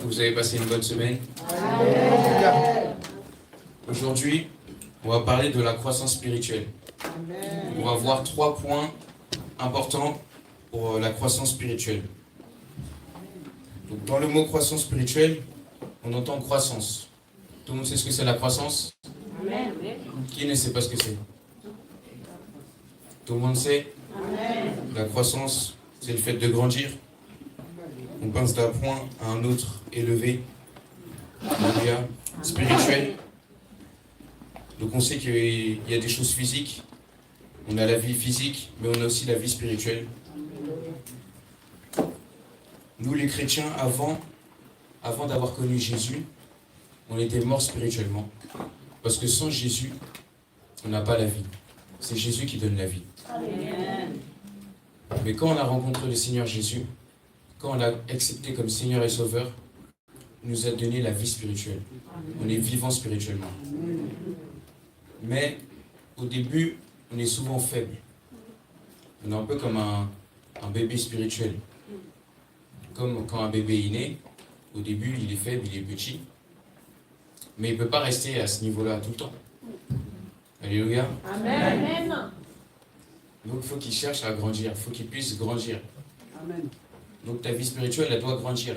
que vous avez passé une bonne semaine. Aujourd'hui, on va parler de la croissance spirituelle. On va voir 3 points importants pour la croissance spirituelle. Donc, dans le mot croissance spirituelle, on entend croissance. Tout le monde sait ce que c'est la croissance? Qui ne sait pas ce que c'est? Tout le monde sait? La croissance, c'est le fait de grandir. On passe d'un point à un autre élevé. Alléluia. Spirituel. Donc on sait qu'il y a des choses physiques. On a la vie physique, mais on a aussi la vie spirituelle. Nous les chrétiens, avant d'avoir connu Jésus, on était morts spirituellement. Parce que sans Jésus, on n'a pas la vie. C'est Jésus qui donne la vie. Amen. Mais quand on a rencontré le Seigneur Jésus, quand on l'a accepté comme Seigneur et Sauveur, il nous a donné la vie spirituelle. On est vivant spirituellement. Mais au début, on est souvent faible. On est un peu comme un bébé spirituel. Comme quand un bébé est né, au début, il est faible, il est petit. Mais il ne peut pas rester à ce niveau-là tout le temps. Alléluia. Amen. Donc il faut qu'il cherche à grandir, il faut qu'il puisse grandir. Amen. Donc ta vie spirituelle, elle doit grandir.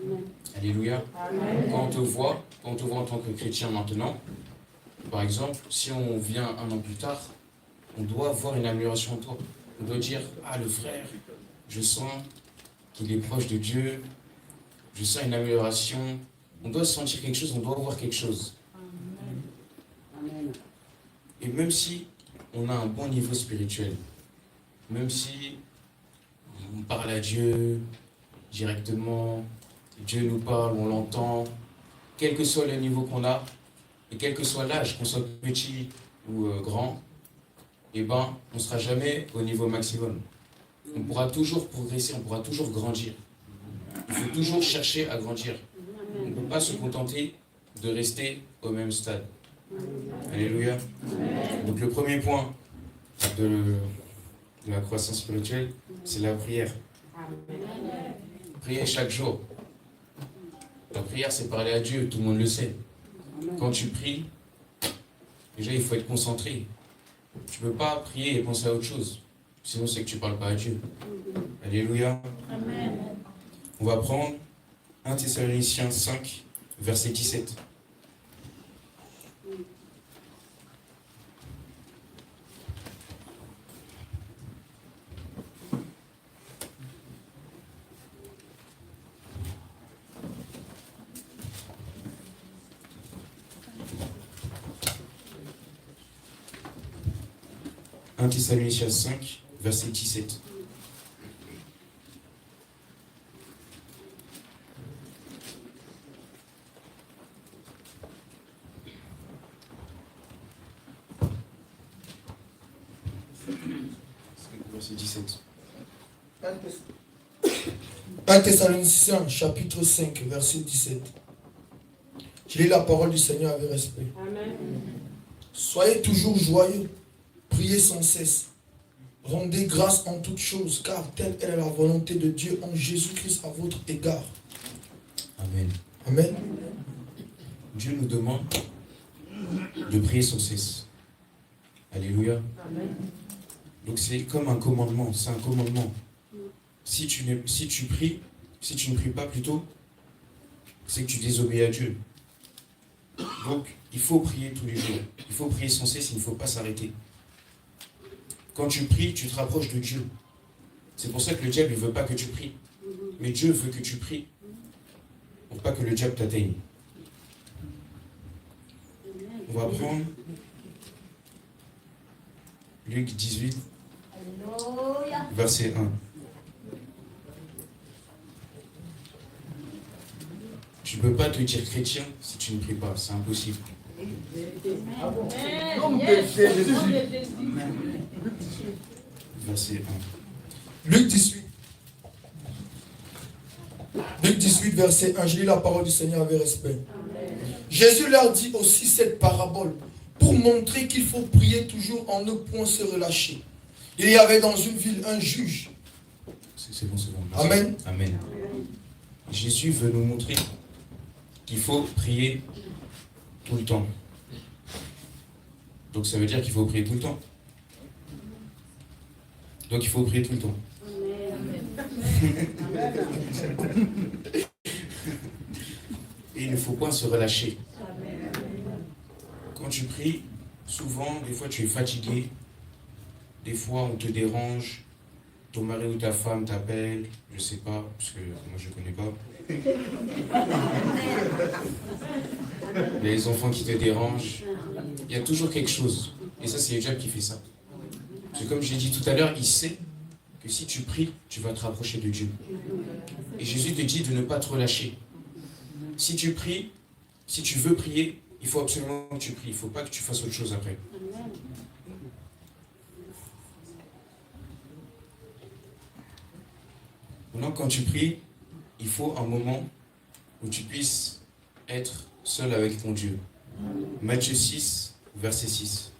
Amen. Alléluia. Amen. Quand on te voit en tant que chrétien maintenant, par exemple, si on vient un an plus tard, on doit voir une amélioration en toi. On doit dire, ah le frère, je sens qu'il est proche de Dieu, je sens une amélioration. On doit sentir quelque chose, on doit voir quelque chose. Amen. Et même si on a un bon niveau spirituel, même si on parle à Dieu directement, Dieu nous parle, on l'entend, quel que soit le niveau qu'on a, et quel que soit l'âge, qu'on soit petit ou grand, eh ben, on ne sera jamais au niveau maximum. On pourra toujours progresser, on pourra toujours grandir. Il faut toujours chercher à grandir. On ne peut pas se contenter de rester au même stade. Alléluia. Donc le premier point de la croissance spirituelle, c'est la prière. Prier chaque jour. La prière, c'est parler à Dieu, tout le monde le sait. Quand tu pries, déjà il faut être concentré. Tu ne peux pas prier et penser à autre chose. Sinon c'est que tu ne parles pas à Dieu. Alléluia. On va prendre 1 Thessaloniciens 5, verset 17. « 1 Thessaloniciens 5, verset 17. » Verset 17. 1 Thessaloniciens, chapitre 5, verset 17. Je lis la parole du Seigneur avec respect. Amen. Soyez toujours joyeux, priez sans cesse, rendez grâce en toutes choses, car telle est la volonté de Dieu en Jésus-Christ à votre égard. Amen. Amen. Dieu nous demande de prier sans cesse. Alléluia. Amen. Donc c'est comme un commandement, c'est un commandement. Si tu pries, si tu ne pries pas plutôt, c'est que tu désobéis à Dieu. Donc il faut prier tous les jours. Il faut prier sans cesse, il ne faut pas s'arrêter. Quand tu pries, tu te rapproches de Dieu. C'est pour ça que le diable ne veut pas que tu pries. Mais Dieu veut que tu pries pour pas que le diable t'atteigne. On va prendre Luc 18, verset 1. Tu ne peux pas te dire chrétien si tu ne pries pas, c'est impossible. Verset 1. Luc 18. Luc 18, verset 1. Je lis la parole du Seigneur avec respect. Jésus leur dit aussi cette parabole pour montrer qu'il faut prier toujours en ne point se relâcher. Il y avait dans une ville un juge. C'est bon, c'est bon. Amen. Amen. Jésus veut nous montrer qu'il faut prier tout le temps. Donc ça veut dire qu'il faut prier tout le temps. Donc il faut prier tout le temps. Et il ne faut pas se relâcher. Quand tu pries, souvent, des fois tu es fatigué, des fois on te dérange, ton mari ou ta femme t'appelle, je sais pas, parce que moi je connais pas. Les enfants qui te dérangent, il y a toujours quelque chose. Et ça, c'est le diable qui fait ça. Parce que comme j'ai dit tout à l'heure, il sait que si tu pries, tu vas te rapprocher de Dieu. Et Jésus te dit de ne pas te relâcher. Si tu pries, si tu veux prier, il faut absolument que tu pries. Il ne faut pas que tu fasses autre chose après. Maintenant, quand tu pries, il faut un moment où tu puisses être seul avec ton Dieu. Matthieu 6, verset 6.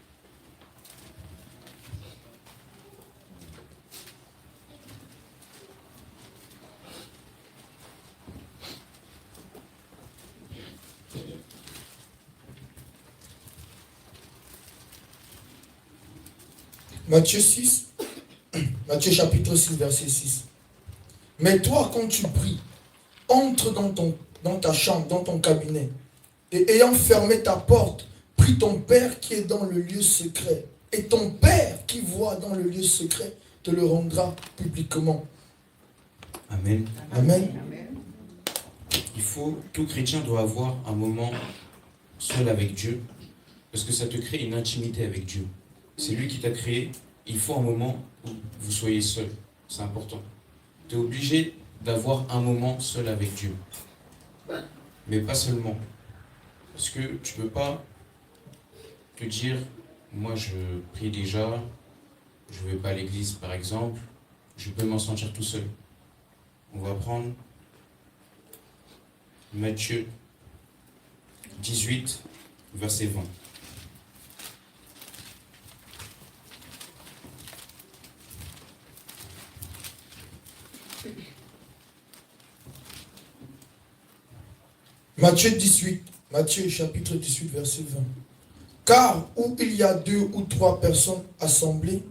Matthieu 6, Matthieu chapitre 6, verset 6. Mais toi, quand tu pries, entre dans ta chambre, dans ton cabinet, et ayant fermé ta porte, prie ton Père qui est dans le lieu secret. Et ton Père qui voit dans le lieu secret te le rendra publiquement. Amen. Amen. Tout chrétien doit avoir un moment seul avec Dieu, parce que ça te crée une intimité avec Dieu. C'est lui qui t'a créé. Il faut un moment où vous soyez seul. C'est important. Tu es obligé d'avoir un moment seul avec Dieu. Mais pas seulement. Parce que tu ne peux pas te dire, moi je prie déjà, je ne vais pas à l'église par exemple, je peux m'en sentir tout seul. On va prendre Matthieu 18, verset 20. Matthieu chapitre 18, verset 20. Car où il y a 2 ou 3 personnes assemblées,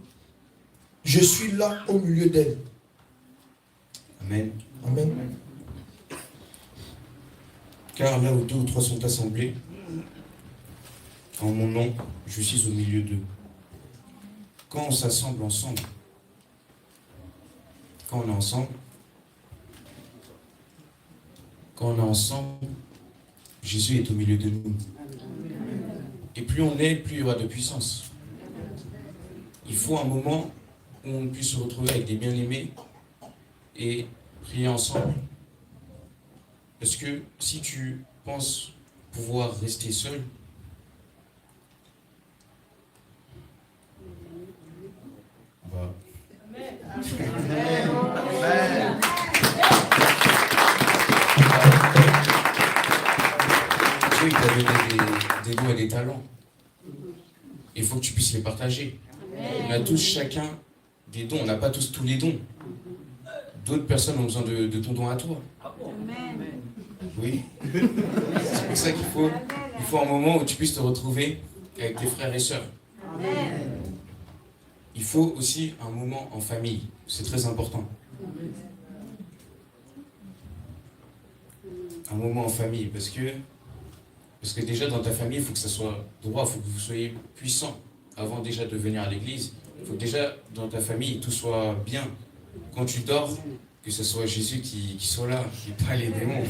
je suis là au milieu d'elles. Amen. Amen. Car là où 2 ou 3 sont assemblés, en mon nom, je suis au milieu d'eux. Quand on s'assemble ensemble, quand on est ensemble, Jésus est au milieu de nous. Et plus on est, plus il y aura de puissance. Il faut un moment où on puisse se retrouver avec des bien-aimés et prier ensemble. Parce que si tu penses pouvoir rester seul, bah, Dieu t'a donné des dons et des talents. Il faut que tu puisses les partager. On a tous chacun des dons. On n'a pas tous les dons. D'autres personnes ont besoin de ton don à toi. Oui. C'est pour ça qu'il faut un moment où tu puisses te retrouver avec tes frères et sœurs. Il faut aussi un moment en famille. C'est très important. Un moment en famille, parce que déjà dans ta famille, il faut que ça soit droit, il faut que vous soyez puissant. Avant déjà de venir à l'église, il faut que déjà dans ta famille, tout soit bien. Quand tu dors, que ce soit Jésus qui soit là, et pas les démons.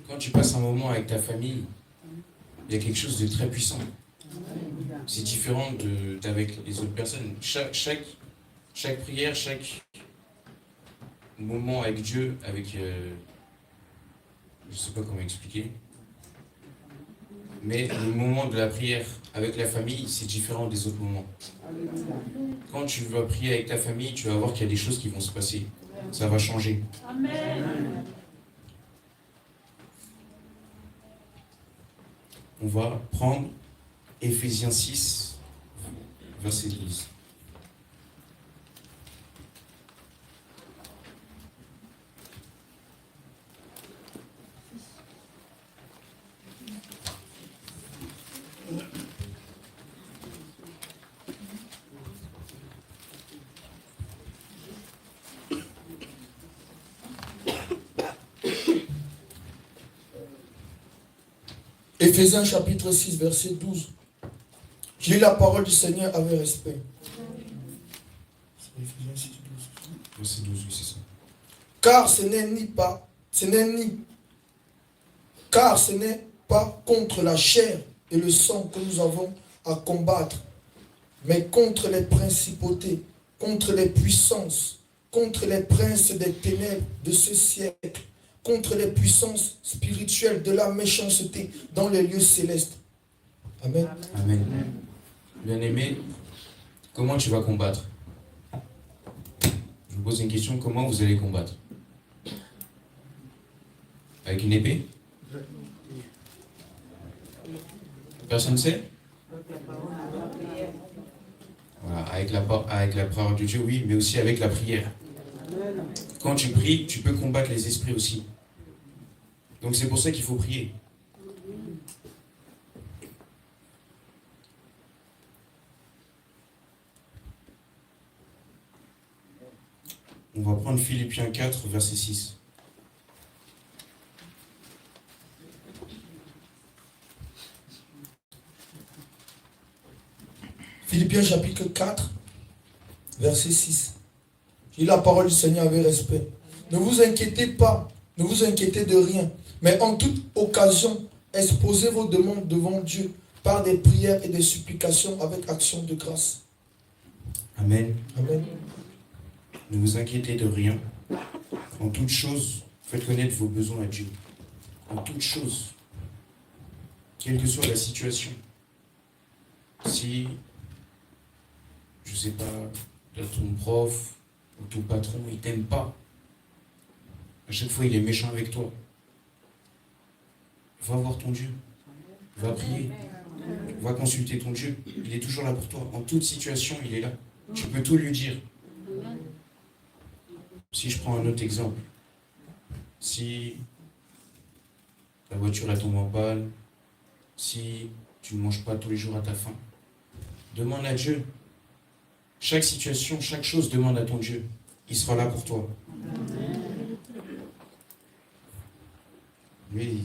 Quand tu passes un moment avec ta famille, il y a quelque chose de très puissant. C'est différent d'avec les autres personnes. Chaque prière, chaque moment avec Dieu, avec... je ne sais pas comment expliquer. Mais le moment de la prière avec la famille, c'est différent des autres moments. Quand tu vas prier avec ta famille, tu vas voir qu'il y a des choses qui vont se passer. Ça va changer. Amen. On va prendre Éphésiens 6, verset 12. Éphésiens chapitre 6, verset 12. Je lis la parole du Seigneur avec respect. Éphésiens 6, 12. Verset 12, oui, c'est ça. Car ce n'est pas contre la chair et le sang que nous avons à combattre, mais contre les principautés, contre les puissances, contre les princes des ténèbres de ce siècle, contre les puissances spirituelles de la méchanceté dans les lieux célestes. Amen. Amen. Bien-aimé, comment tu vas combattre? Je vous pose une question, comment vous allez combattre? Avec une épée? Personne ne sait? Voilà, avec la parole de Dieu, oui, mais aussi avec la prière. Quand tu pries, tu peux combattre les esprits aussi. Donc c'est pour ça qu'il faut prier. On va prendre Philippiens 4, verset 6. Philippiens chapitre 4, verset 6. Je lis la parole du Seigneur avec respect. Ne vous inquiétez pas, ne vous inquiétez de rien, mais en toute occasion, exposez vos demandes devant Dieu par des prières et des supplications avec action de grâce. Amen. Amen. Ne vous inquiétez de rien. En toute chose, faites connaître vos besoins à Dieu. En toute chose, quelle que soit la situation. Si, je ne sais pas, ton prof ou ton patron, il ne t'aime pas. À chaque fois, il est méchant avec toi. Va voir ton Dieu. Va prier. Va consulter ton Dieu. Il est toujours là pour toi. En toute situation, il est là. Tu peux tout lui dire. Si je prends un autre exemple, si ta voiture elle tombe en panne, si tu ne manges pas tous les jours à ta faim, demande à Dieu. Chaque situation, chaque chose, demande à ton Dieu. Il sera là pour toi. Lui,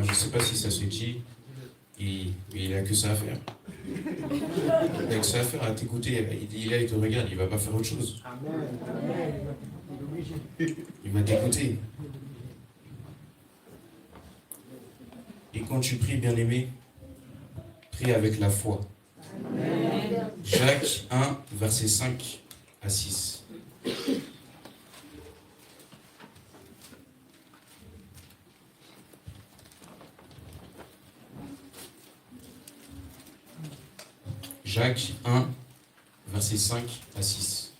je ne sais pas si ça se dit, il n'a que ça à faire. Il n'a que ça à faire, à t'écouter. Il est là, il te regarde, il ne va pas faire autre chose. Il va t'écouter. Et quand tu pries, bien-aimé, prie avec la foi. Jacques 1, verset 5 à 6. Jacques 1, verset 5 à 6.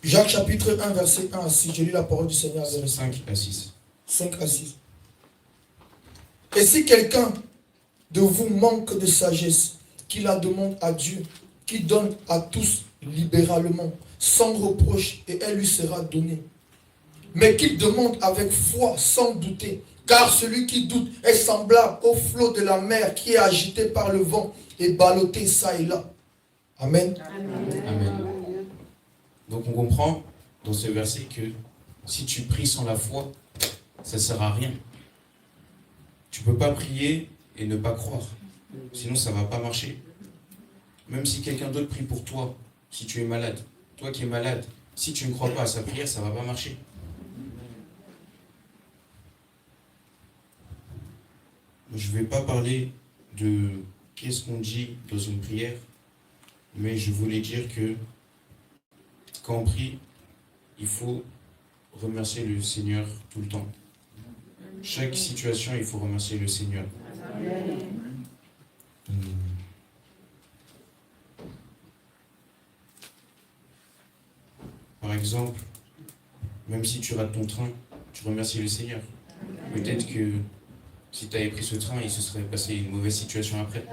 Jacques chapitre 1, verset 1 à 6. Je lis la parole du Seigneur. 5 à 6. 5 à 6. Et si quelqu'un de vous manque de sagesse, qu'il la demande à Dieu, qui donne à tous libéralement, sans reproche, et elle lui sera donnée. Mais qu'il demande avec foi, sans douter, car celui qui doute est semblable au flot de la mer qui est agité par le vent et ballotté ça et là. Amen. Amen. Amen. Donc on comprend dans ce verset que si tu pries sans la foi, ça ne sert à rien. Tu ne peux pas prier et ne pas croire. Sinon ça ne va pas marcher. Même si quelqu'un d'autre prie pour toi, si tu es malade, toi qui es malade, si tu ne crois pas à sa prière, ça ne va pas marcher. Je ne vais pas parler de qu'est-ce qu'on dit dans une prière, mais je voulais dire que quand on prie, il faut remercier le Seigneur tout le temps. Chaque situation, il faut remercier le Seigneur. Par exemple, même si tu rates ton train, tu remercies le Seigneur. Peut-être que si tu avais pris ce train, il se serait passé une mauvaise situation après.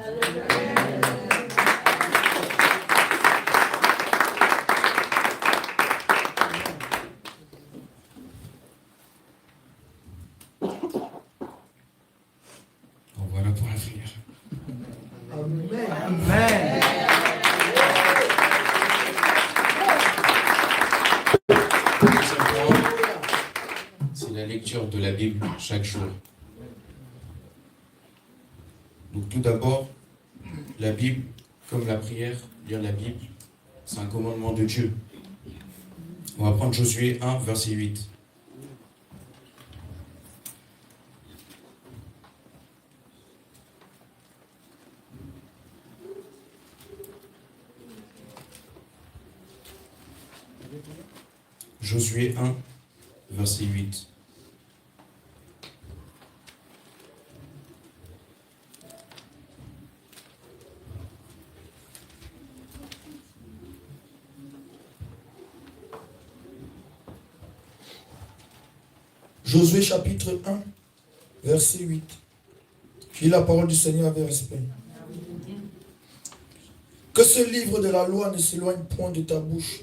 Voilà pour la prière. Amen. C'est la lecture de la Bible chaque jour. Donc tout d'abord, la Bible, comme la prière, lire la Bible, c'est un commandement de Dieu. On va prendre Josué 1, verset 8. Josué 1, verset 8. Josué chapitre 1, verset 8. Je lis la parole du Seigneur avec respect. Que ce livre de la loi ne s'éloigne point de ta bouche.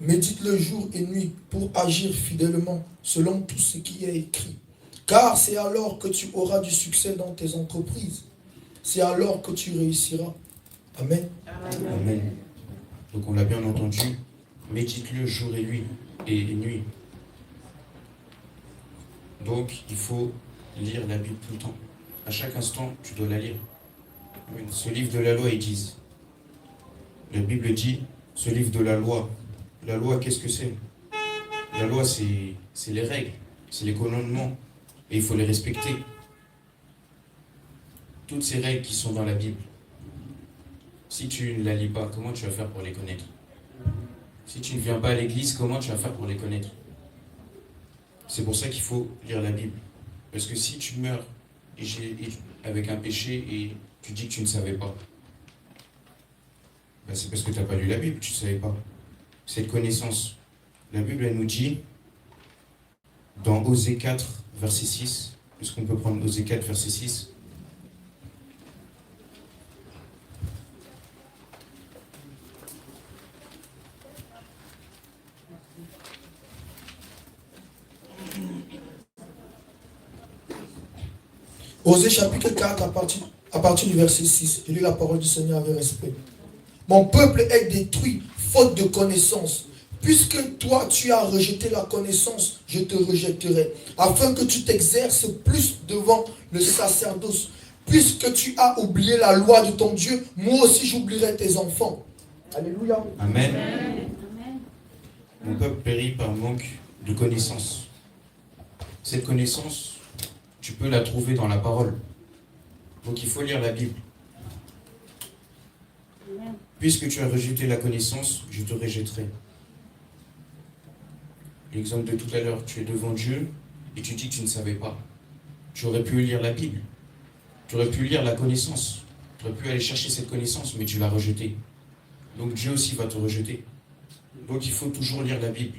Médite-le jour et nuit pour agir fidèlement selon tout ce qui est écrit. Car c'est alors que tu auras du succès dans tes entreprises. C'est alors que tu réussiras. Amen. Amen. Donc on l'a bien entendu. Médite-le jour et nuit. Donc il faut lire la Bible tout le temps. À chaque instant, tu dois la lire. Ce livre de la loi, ils disent. La Bible dit, ce livre de la loi. La loi, qu'est-ce que c'est? La loi, c'est les règles, c'est les commandements. Et il faut les respecter. Toutes ces règles qui sont dans la Bible. Si tu ne la lis pas, comment tu vas faire pour les connaître? Si tu ne viens pas à l'église, comment tu vas faire pour les connaître? C'est pour ça qu'il faut lire la Bible. Parce que si tu meurs avec un péché et tu dis que tu ne savais pas, ben c'est parce que tu n'as pas lu la Bible, tu ne savais pas. Cette connaissance. La Bible, elle nous dit, dans Osée 4, verset 6, est-ce qu'on peut prendre Osée 4, verset 6? Osée chapitre 4 à partir du verset 6. Je lis la parole du Seigneur avec respect. Mon peuple est détruit faute de connaissance. Puisque toi tu as rejeté la connaissance, je te rejetterai, afin que tu t'exerces plus devant le sacerdoce. Puisque tu as oublié la loi de ton Dieu, moi aussi j'oublierai tes enfants. Alléluia. Amen. Amen. Mon peuple périt par manque de connaissance. Cette connaissance, tu peux la trouver dans la parole. Donc il faut lire la Bible. Puisque tu as rejeté la connaissance, je te rejetterai. L'exemple de tout à l'heure, tu es devant Dieu et tu dis que tu ne savais pas. Tu aurais pu lire la Bible. Tu aurais pu lire la connaissance. Tu aurais pu aller chercher cette connaissance, mais tu l'as rejetée. Donc Dieu aussi va te rejeter. Donc il faut toujours lire la Bible.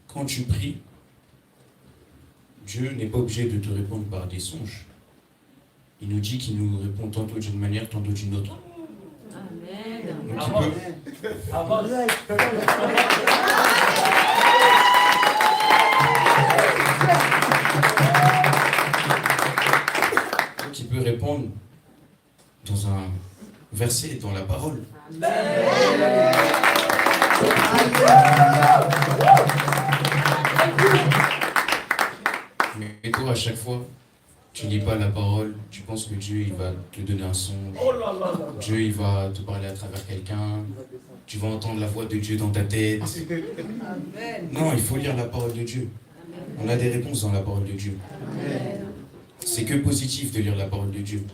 Quand tu pries, Dieu n'est pas obligé de te répondre par des songes. Il nous dit qu'il nous répond tantôt d'une manière, tantôt d'une autre. Amen. Donc il peut répondre dans un verset, dans la parole. Mais toi, à chaque fois, tu lis pas la parole, tu penses que Dieu il va te donner un songe, Dieu il va te parler à travers quelqu'un, tu vas entendre la voix de Dieu dans ta tête. Non, il faut lire la parole de Dieu. On a des réponses dans la parole de Dieu. C'est que positif de lire la parole de Dieu.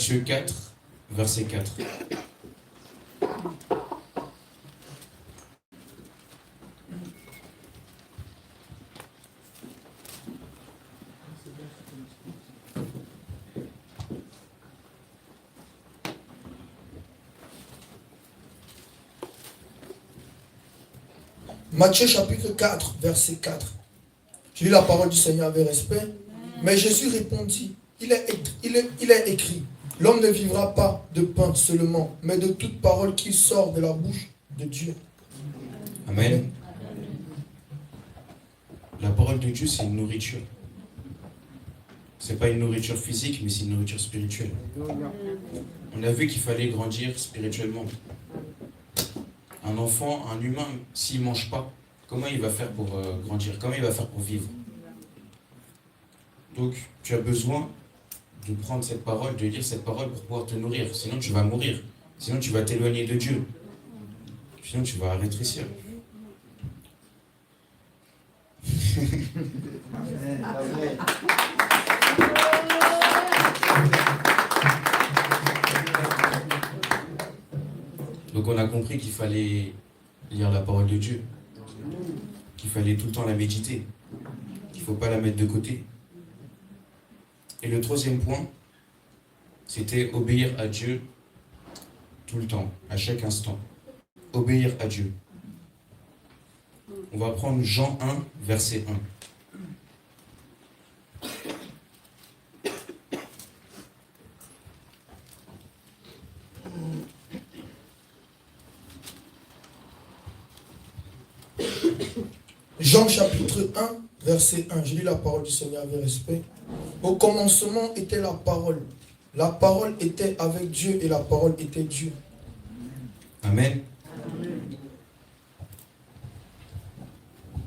Matthieu 4, verset 4. Matthieu chapitre 4, verset 4. Je lis la parole du Seigneur avec respect. Mais Jésus répondit, il est écrit, l'homme ne vivra pas de pain seulement, mais de toute parole qui sort de la bouche de Dieu. Amen. La parole de Dieu, c'est une nourriture. C'est pas une nourriture physique, mais c'est une nourriture spirituelle. On a vu qu'il fallait grandir spirituellement. Un enfant, un humain, s'il ne mange pas, comment il va faire pour grandir? Comment il va faire pour vivre? Donc, tu as besoin de prendre cette parole, de lire cette parole pour pouvoir te nourrir. Sinon, tu vas mourir. Sinon, tu vas t'éloigner de Dieu. Sinon, tu vas rétrécir. Donc on a compris qu'il fallait lire la parole de Dieu, qu'il fallait tout le temps la méditer, qu'il ne faut pas la mettre de côté. Et le troisième point, c'était obéir à Dieu tout le temps, à chaque instant. Obéir à Dieu. On va prendre Jean 1, verset 1. Jean chapitre 1, verset 1. Je lis la parole du Seigneur avec respect. Au commencement était la parole. La parole était avec Dieu et la parole était Dieu. Amen.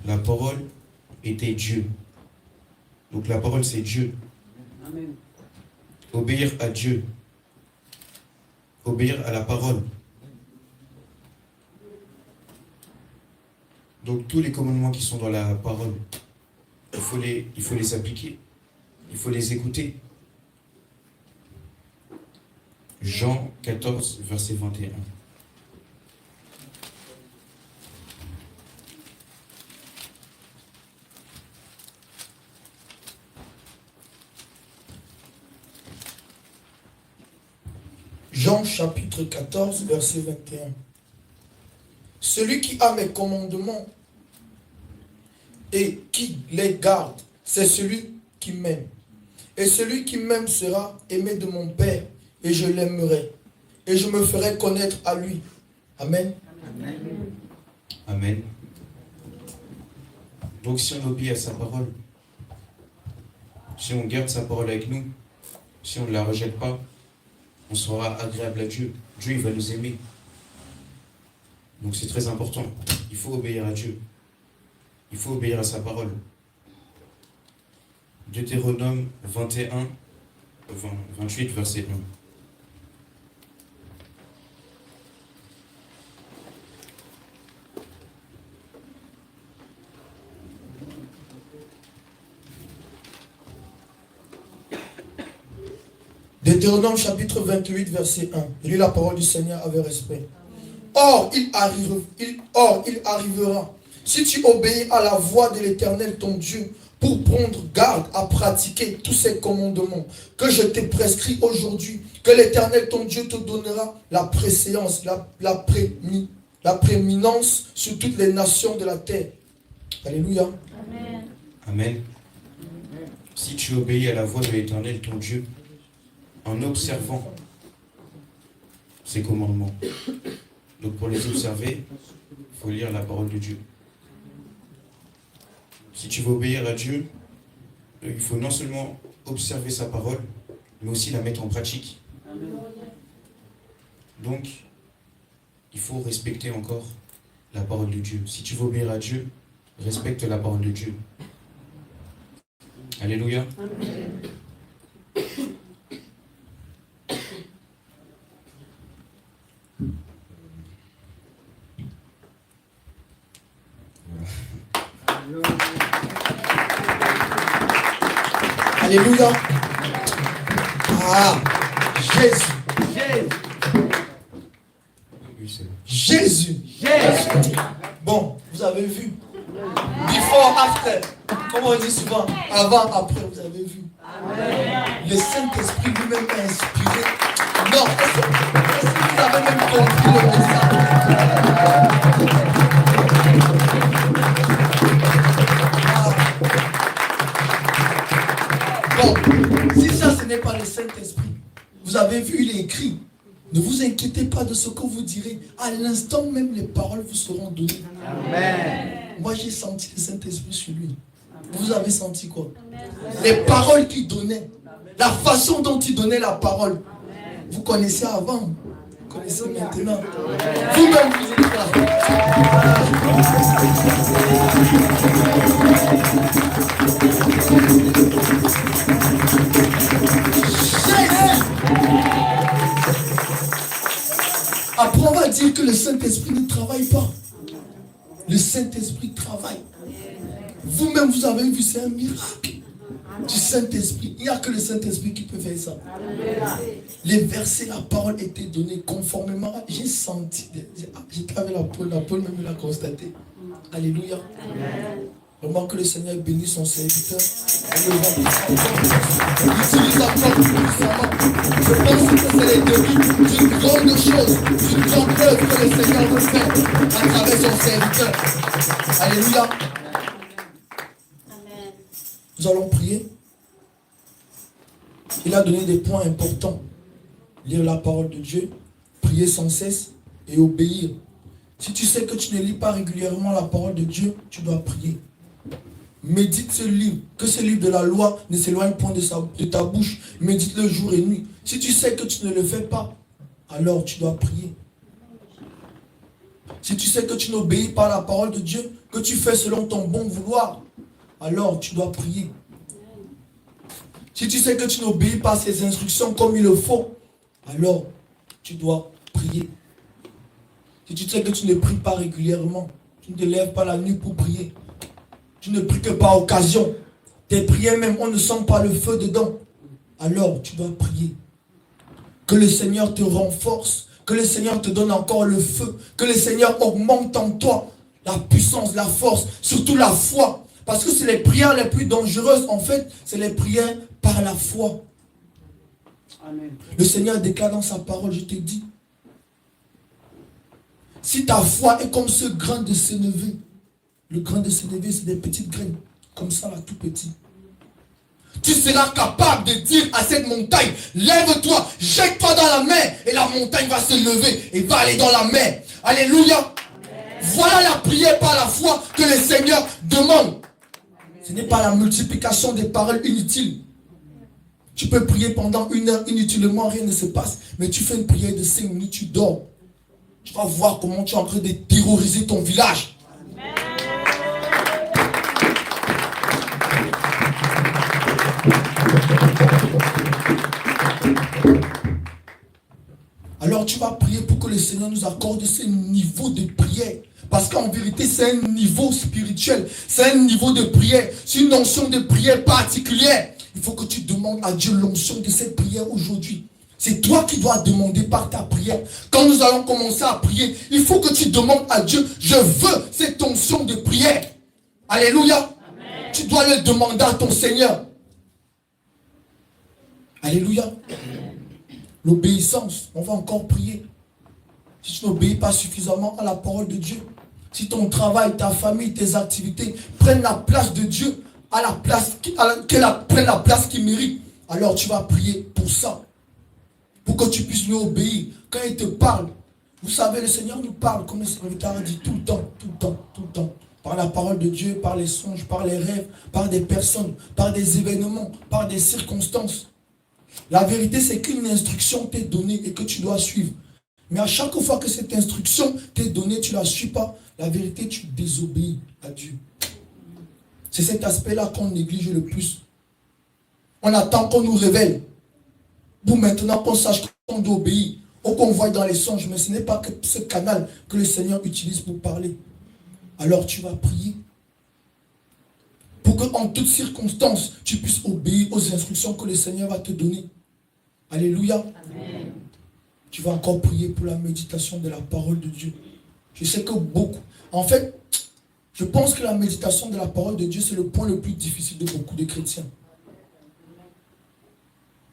La parole était Dieu. Donc la parole c'est Dieu. Amen. Obéir à Dieu. Obéir à la parole. Donc tous les commandements qui sont dans la parole, il faut les appliquer. Il faut les écouter. Jean 14, verset 21. Jean chapitre 14, verset 21. Celui qui a mes commandements et qui les garde, c'est celui qui m'aime. Et celui qui m'aime sera aimé de mon Père, et je l'aimerai. Et je me ferai connaître à lui. Amen. Amen. Amen. Donc si on obéit à sa parole, si on garde sa parole avec nous, si on ne la rejette pas, on sera agréable à Dieu. Dieu, il va nous aimer. Donc c'est très important. Il faut obéir à Dieu. Il faut obéir à sa parole. Deutéronome 28, verset 1. Deutéronome chapitre 28, verset 1. Je lis la parole du Seigneur avec respect. Or, il arrivera, si tu obéis à la voix de l'Éternel ton Dieu, pour prendre garde à pratiquer tous ces commandements que je t'ai prescrits aujourd'hui, que l'Éternel ton Dieu te donnera la préséance, la prééminence sur toutes les nations de la terre. Alléluia. Amen. Amen. Si tu obéis à la voix de l'Éternel ton Dieu, en observant ces commandements. Donc pour les observer, il faut lire la parole de Dieu. Si tu veux obéir à Dieu, il faut non seulement observer sa parole, mais aussi la mettre en pratique. Donc, il faut respecter encore la parole de Dieu. Si tu veux obéir à Dieu, respecte la parole de Dieu. Alléluia. Amen. Alléluia. Ah, Jésus. Bon, vous avez vu. Before, after. Comme on dit souvent, avant, après, vous avez vu. Le Saint-Esprit lui-même est inspiré. Non, est-ce que vous avez même compris le message? Bon, si ça ce n'est pas le Saint-Esprit, vous avez vu, il est écrit. Ne vous inquiétez pas de ce que vous direz. À l'instant même, les paroles vous seront données. Amen. Moi, j'ai senti le Saint-Esprit sur lui. Vous avez senti quoi? Les paroles qu'il donnait. La façon dont il donnait la parole. Vous connaissez avant. Vous connaissez maintenant. Vous-même, vous êtes là. Après, on va dire que le Saint-Esprit ne travaille pas. Le Saint-Esprit travaille. Vous-même, vous avez vu, c'est un miracle du Saint-Esprit. Il n'y a que le Saint-Esprit qui peut faire ça. Les versets, la parole était donnée conformément. J'ai senti, j'étais avec la Paul même l'a constaté. Alléluia. Vraiment que le Seigneur bénisse son serviteur. Il utilise encore puissamment. Je pense que c'est les début d'une grande chose, d'une grande œuvre que le Seigneur veut faire à travers son serviteur. Alléluia. Nous allons prier. Il a donné des points importants. Lire la parole de Dieu, prier sans cesse et obéir. Si tu sais que tu ne lis pas régulièrement la parole de Dieu, tu dois prier. Médite ce livre, que ce livre de la loi ne s'éloigne point de ta bouche. Médite-le jour et nuit. Si tu sais que tu ne le fais pas, alors tu dois prier. Si tu sais que tu n'obéis pas à la parole de Dieu, que tu fais selon ton bon vouloir, alors tu dois prier. Si tu sais que tu n'obéis pas à ses instructions comme il le faut, alors tu dois prier. Si tu sais que tu ne pries pas régulièrement, tu ne te lèves pas la nuit pour prier, tu ne pries que par occasion, tes prières même, on ne sent pas le feu dedans, alors tu dois prier. Que le Seigneur te renforce, que le Seigneur te donne encore le feu, que le Seigneur augmente en toi la puissance, la force, surtout la foi. Parce que c'est les prières les plus dangereuses, en fait, c'est les prières par la foi. Amen. Le Seigneur déclare dans sa parole, je te dis, si ta foi est comme ce grain de sénévé, le grain de sénévé, c'est des petites graines, comme ça, là, tout petit. Tu seras capable de dire à cette montagne, lève-toi, jette-toi dans la mer, et la montagne va se lever et va aller dans la mer. Alléluia. Amen. Voilà la prière par la foi que le Seigneur demande. Ce n'est pas la multiplication des paroles inutiles. Tu peux prier pendant 1 heure inutilement, rien ne se passe. Mais tu fais une prière de 5 minutes, tu dors. Tu vas voir comment tu es en train de terroriser ton village. Alors tu vas prier pour que le Seigneur nous accorde ce niveau de prière. Parce qu'en vérité, c'est un niveau spirituel. C'est un niveau de prière. C'est une onction de prière particulière. Il faut que tu demandes à Dieu l'onction de cette prière aujourd'hui. C'est toi qui dois demander par ta prière. Quand nous allons commencer à prier, il faut que tu demandes à Dieu, je veux cette onction de prière. Alléluia. Amen. Tu dois le demander à ton Seigneur. Alléluia. L'obéissance, on va encore prier. Si tu n'obéis pas suffisamment à la parole de Dieu, si ton travail, ta famille, tes activités prennent la place de Dieu, à la place prennent la place qu'il mérite, alors tu vas prier pour ça. Pour que tu puisses lui obéir. Quand il te parle, vous savez, le Seigneur nous parle, comme le serviteur a dit, tout le temps, tout le temps, tout le temps. Par la parole de Dieu, par les songes, par les rêves, par des personnes, par des événements, par des circonstances. La vérité, c'est qu'une instruction t'est donnée et que tu dois suivre. Mais à chaque fois que cette instruction t'est donnée, tu ne la suis pas, la vérité, tu désobéis à Dieu. C'est cet aspect-là qu'on néglige le plus. On attend qu'on nous révèle. Pour maintenant qu'on sache qu'on doit obéir, ou qu'on voit dans les songes, mais ce n'est pas que ce canal que le Seigneur utilise pour parler. Alors tu vas prier. Pour qu'en toutes circonstances, tu puisses obéir aux instructions que le Seigneur va te donner. Alléluia. Amen. Tu vas encore prier pour la méditation de la parole de Dieu. Je sais que beaucoup... En fait, je pense que la méditation de la parole de Dieu, c'est le point le plus difficile de beaucoup de chrétiens.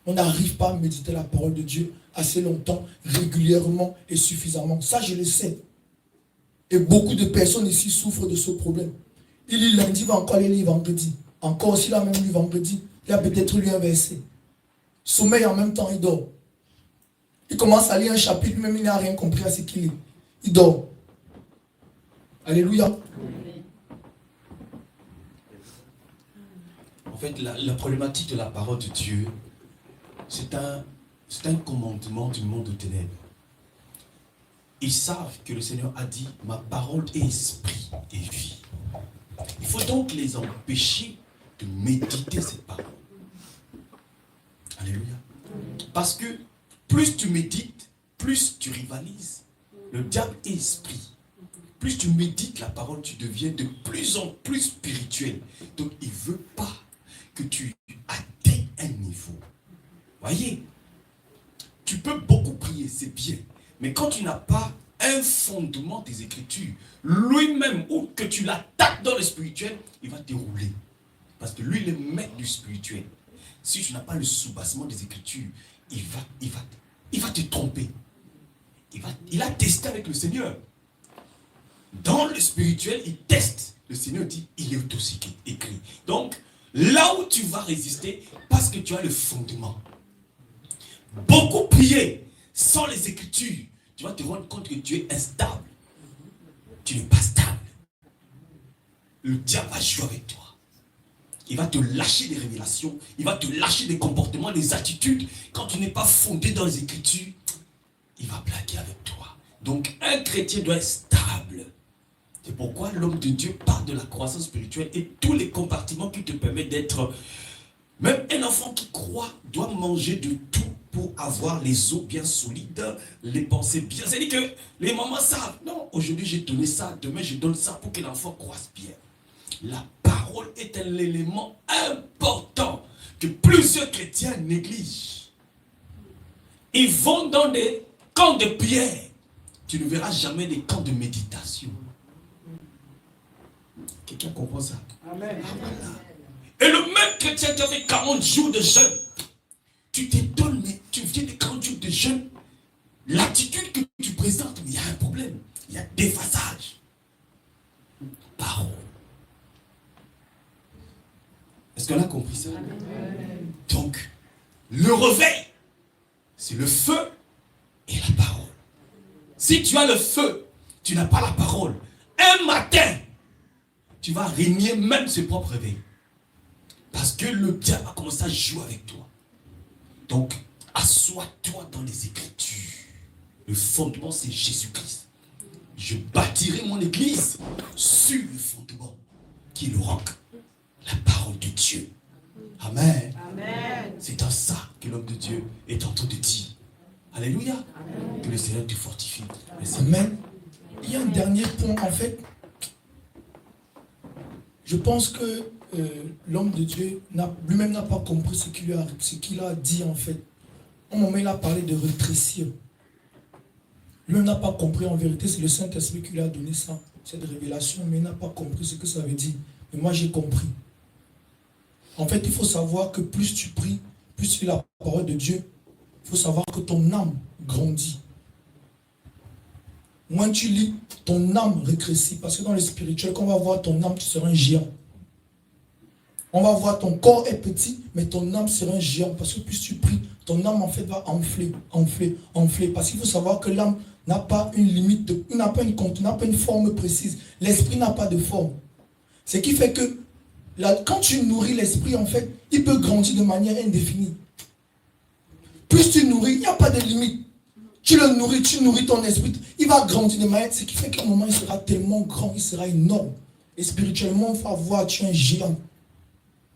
On n'arrive pas à méditer la parole de Dieu assez longtemps, régulièrement et suffisamment. Ça, je le sais. Et beaucoup de personnes ici souffrent de ce problème. Il lit lundi, il va encore aller lire vendredi. Encore aussi la même lu vendredi. Il a peut-être lu un verset. Sommeil en même temps, il dort. Il commence à lire un chapitre, même il n'a rien compris à ce qu'il lit. Il dort. Alléluia. En fait, la problématique de la parole de Dieu, c'est un commandement du monde de ténèbres. Ils savent que le Seigneur a dit, ma parole est esprit et vie. Il faut donc les empêcher de méditer cette parole. Alléluia. Parce que plus tu médites, plus tu rivalises. Le diable est esprit. Plus tu médites la parole, tu deviens de plus en plus spirituel. Donc il ne veut pas que tu atteignes un niveau. Voyez, tu peux beaucoup prier, c'est bien. Mais quand tu n'as pas un fondement des Écritures, lui-même, ou que tu l'attaques dans le spirituel, il va te rouler. Parce que lui, il est maître du spirituel. Si tu n'as pas le soubassement des Écritures, il va te tromper. Il a testé avec le Seigneur. Dans le spirituel, il teste. Le Seigneur dit, il est aussi écrit. Donc, là où tu vas résister, parce que tu as le fondement. Beaucoup prier sans les Écritures, tu vas te rendre compte que tu es instable. Tu n'es pas stable. Le diable va jouer avec toi. Il va te lâcher des révélations, il va te lâcher des comportements, des attitudes. Quand tu n'es pas fondé dans les Écritures, il va blaguer avec toi. Donc un chrétien doit être stable. C'est pourquoi l'homme de Dieu parle de la croissance spirituelle et tous les compartiments qui te permettent d'être... Même un enfant qui croit doit manger de tout pour avoir les os bien solides, les pensées bien. C'est-à-dire que les mamans savent, non, aujourd'hui j'ai donné ça, demain je donne ça pour que l'enfant croisse bien. La parole est un élément important que plusieurs chrétiens négligent. Ils vont dans des camps de prière. Tu ne verras jamais des camps de méditation. Quelqu'un comprend ça? Amen. Et le même chrétien qui a fait 40 jours de jeûne, tu t'étonnes, mais tu viens de 40 jours de jeûne, l'attitude que tu présentes, il y a un problème. Il y a déphasage. Parole. Est-ce qu'on a compris ça? Amen. Donc, le réveil, c'est le feu et la parole. Si tu as le feu, tu n'as pas la parole. Un matin, tu vas régner même ce propre réveil. Parce que le diable va commencer à jouer avec toi. Donc, assois-toi dans les Écritures. Le fondement, c'est Jésus-Christ. Je bâtirai mon église sur le fondement qui est le roc, la parole de Dieu. Amen. Amen. C'est en ça que l'homme de Dieu est en train de dire. Alléluia. Amen. Que le Seigneur te fortifie. Amen. Il y a un dernier point, en fait. Je pense que l'homme de Dieu lui-même n'a pas compris ce qu'il a dit, en fait. Au moment où il a parlé de rétrécir. Lui-même n'a pas compris, en vérité, c'est le Saint-Esprit qui lui a donné ça, cette révélation, mais il n'a pas compris ce que ça veut dire. Mais moi, j'ai compris. En fait, il faut savoir que plus tu pries, plus tu lis la parole de Dieu, il faut savoir que ton âme grandit. Moins tu lis, ton âme rétrécit. Parce que dans le spirituel, quand on va voir ton âme, tu seras un géant. On va voir ton corps est petit, mais ton âme sera un géant. Parce que plus tu pries, ton âme en fait va enfler, enfler, enfler. Parce qu'il faut savoir que l'âme n'a pas une limite, n'a pas une forme précise. L'esprit n'a pas de forme. Ce qui fait que quand tu nourris l'esprit, en fait, il peut grandir de manière indéfinie. Plus tu nourris, il n'y a pas de limite. Tu le nourris, tu nourris ton esprit, il va grandir de manière, ce qui fait qu'à un moment, il sera tellement grand, il sera énorme. Et spirituellement, on va voir, tu es un géant.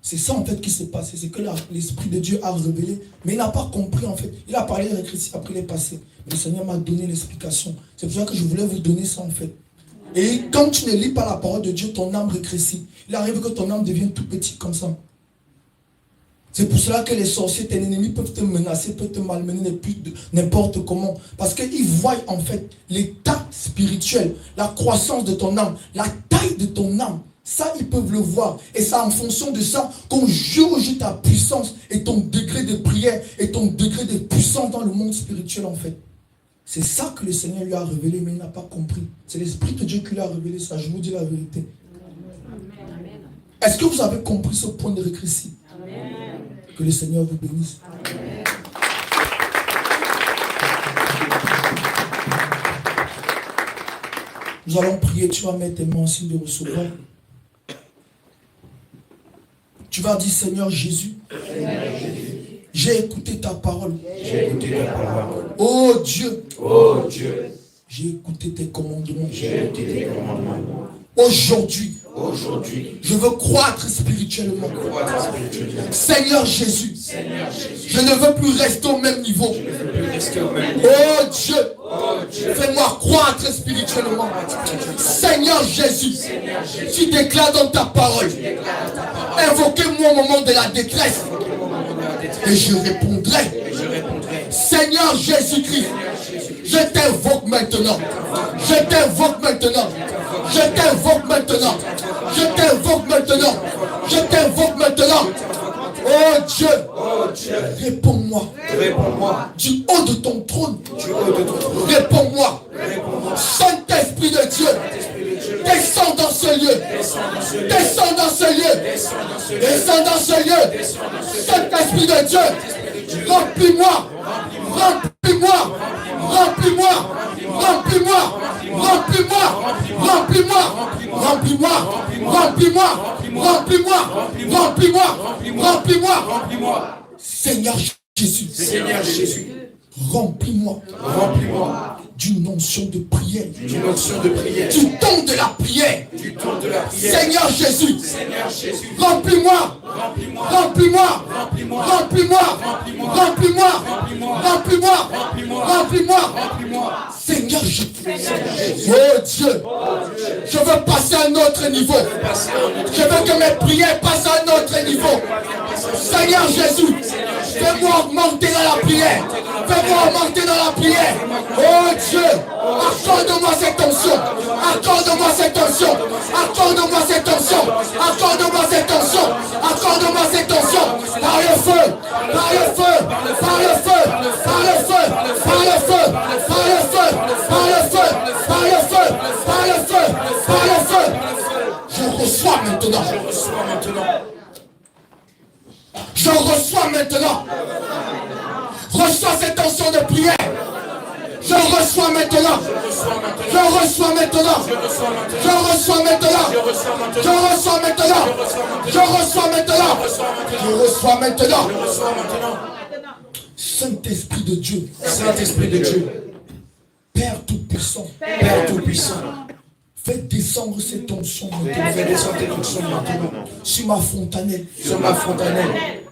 C'est ça en fait qui s'est passé, c'est que l'Esprit de Dieu a révélé, mais il n'a pas compris en fait. Il a parlé de rétrécir, après il est passé. Mais le Seigneur m'a donné l'explication. C'est pour ça que je voulais vous donner ça en fait. Et quand tu ne lis pas la parole de Dieu, ton âme rétrécit. Il arrive que ton âme devienne tout petit comme ça. C'est pour cela que les sorciers, tes ennemis, peuvent te menacer, peuvent te malmener n'importe comment. Parce qu'ils voient en fait l'état spirituel, la croissance de ton âme, la taille de ton âme. Ça, ils peuvent le voir. Et c'est en fonction de ça qu'on juge ta puissance et ton degré de prière et ton degré de puissance dans le monde spirituel en fait. C'est ça que le Seigneur lui a révélé, mais il n'a pas compris. C'est l'Esprit de Dieu qui lui a révélé ça. Je vous dis la vérité. Est-ce que vous avez compris ce point de récréci? Que le Seigneur vous bénisse. Amen. Nous allons prier. Tu vas mettre tes mains en signe de recevoir. Tu vas dire, Seigneur Jésus, j'ai écouté ta parole. Oh Dieu, j'ai écouté tes commandements. Aujourd'hui, je veux croître spirituellement. Seigneur Jésus, je ne veux plus rester au même niveau. Oh Dieu, fais-moi croître spirituellement. Seigneur Jésus, tu déclares dans ta parole, invoquez-moi au moment de la détresse et je répondrai. Seigneur Jésus-Christ, je t'invoque maintenant. Je t'invoque maintenant. Je t'invoque maintenant. Je t'invoque maintenant. Je t'invoque maintenant. Oh Dieu, réponds-moi. Du haut de ton trône. Réponds-moi. Saint-Esprit de Dieu, descends dans ce lieu. Descends dans ce lieu. Descends dans ce lieu. Saint-Esprit de Dieu, remplis-moi. Remplis-moi. Remplis-moi. Remplis-moi. Remplis-moi. Remplis-moi. Remplis-moi. Remplis-moi. Remplis-moi. Remplis-moi. Seigneur Jésus. Remplis-moi. D'une onction de prière. Du don de la prière. Seigneur Jésus. Remplis-moi. Remplis-moi. Seigneur Jésus. Oh Dieu. Je veux passer à un autre niveau. Je veux que mes prières passent à un autre niveau. Seigneur Jésus. Fais-moi augmenter dans la prière. Fais-moi augmenter dans la prière. Oh Dieu, accorde-moi cette onction. Accorde-moi cette onction. Accorde-moi cette onction. Accorde-moi cette onction. Accorde-moi cette onction. Par le feu. Par le feu. Par le feu. Par le feu. Par le feu. Par le feu. Par le feu. Par le feu. Par le feu. Par le feu. Je reçois maintenant. Je reçois maintenant. Reçois cette onction de prière. Je reçois maintenant. Je reçois maintenant. Je reçois maintenant. Je reçois maintenant. Je reçois maintenant. Je reçois maintenant. Saint-Esprit de Dieu. Saint-Esprit de Dieu. Père Tout-Puissant. Père Tout-Puissant. Fais descendre cette onction Fais descendre cette onction maintenant. sur ma fontanelle. Sur ma fontanelle.